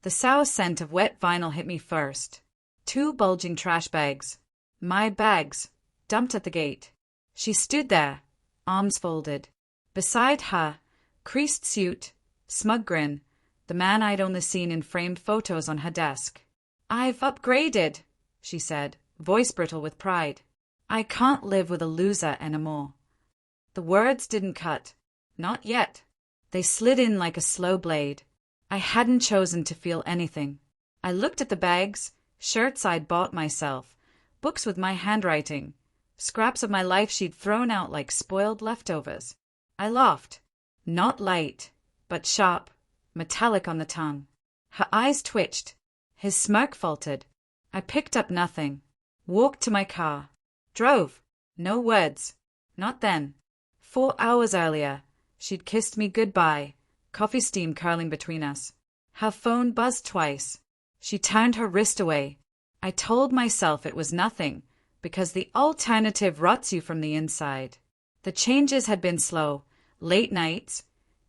The sour scent of wet vinyl hit me first. 2 bulging trash bags. My bags, dumped at the gate. She stood there, arms folded. Beside her, creased suit, smug grin, the man I'd only seen in framed photos on her desk. "I've upgraded," she said, voice brittle with pride. "I can't live with a loser anymore." The words didn't cut. Not yet. They slid in like a slow blade. I hadn't chosen to feel anything. I looked at the bags, shirts I'd bought myself, books with my handwriting, scraps of my life she'd thrown out like spoiled leftovers. I laughed. Not light, but sharp, metallic on the tongue. Her eyes twitched. His smirk faltered. I picked up nothing. Walked to my car. Drove. No words. Not then. 4 hours earlier, she'd kissed me goodbye, coffee steam curling between us. Her phone buzzed twice. She turned her wrist away. I told myself it was nothing, because the alternative rots you from the inside. The changes had been slow. Late nights,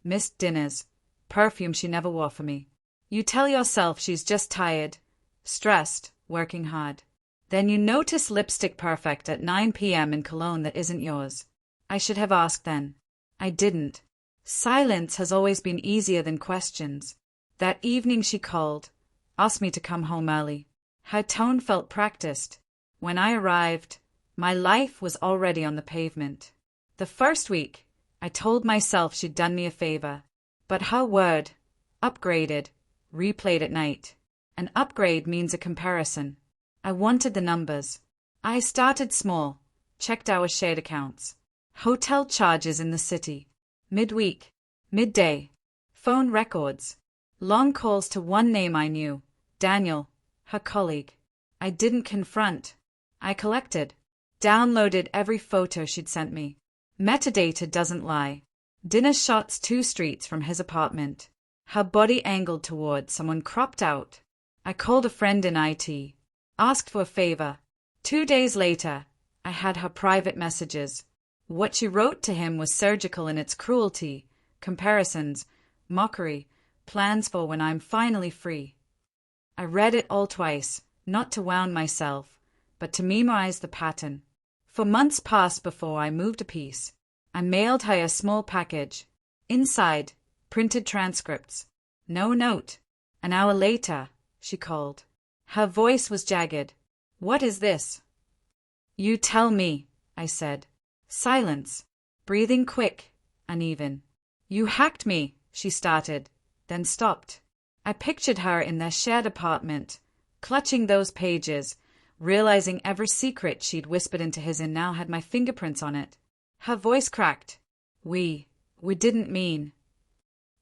missed dinners, perfume she never wore for me. You tell yourself she's just tired, stressed, working hard. Then you notice lipstick perfect at 9 p.m. in cologne that isn't yours. I should have asked then. I didn't. Silence has always been easier than questions. That evening she called, asked me to come home early. Her tone felt practiced. When I arrived, my life was already on the pavement. The first week, I told myself she'd done me a favor. But her word, upgraded, replayed at night. An upgrade means a comparison. I wanted the numbers. I started small, checked our shared accounts. Hotel charges in the city. Midweek, midday, phone records. Long calls to one name I knew, Daniel, her colleague. I didn't confront. I collected. Downloaded every photo she'd sent me. Metadata doesn't lie. Dinner shots 2 streets from his apartment. Her body angled toward someone cropped out. I called a friend in IT. Asked for a favor. 2 days later, I had her private messages. What she wrote to him was surgical in its cruelty, comparisons, mockery, plans for when I'm finally free. I read it all twice, not to wound myself, but to memorize the pattern. For months passed before I moved a piece. I mailed her a small package. Inside, printed transcripts. No note. An hour later, she called. Her voice was jagged. "What is this?" "You tell me," I said. Silence. Breathing quick, uneven. "You hacked me," she started, then stopped. I pictured her in their shared apartment, clutching those pages, realizing every secret she'd whispered into his and now had my fingerprints on it. Her voice cracked. We didn't mean."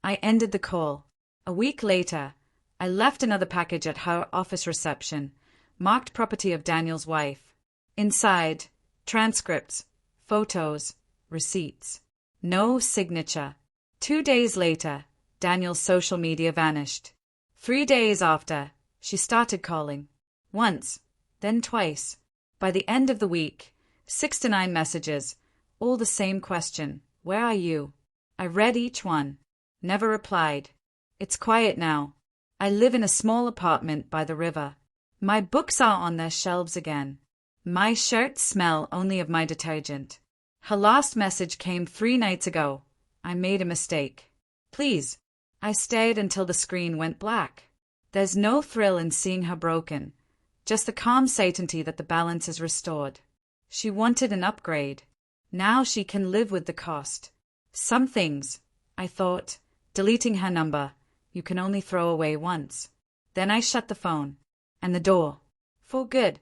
I ended the call. A week later, I left another package at her office reception, marked property of Daniel's wife. Inside, transcripts, photos, receipts. No signature. 2 days later, Daniel's social media vanished. 3 days after, she started calling. Once, then twice. By the end of the week, 6 to 9 messages, all the same question. "Where are you?" I read each one. Never replied. It's quiet now. I live in a small apartment by the river. My books are on their shelves again. My shirts smell only of my detergent. Her last message came 3 nights ago. I made a mistake. Please. I stared until the screen went black. There's no thrill in seeing her broken, just the calm certainty that the balance is restored. She wanted an upgrade. Now she can live with the cost. Some things, I thought, deleting her number, you can only throw away once. Then I shut the phone and the door. For good.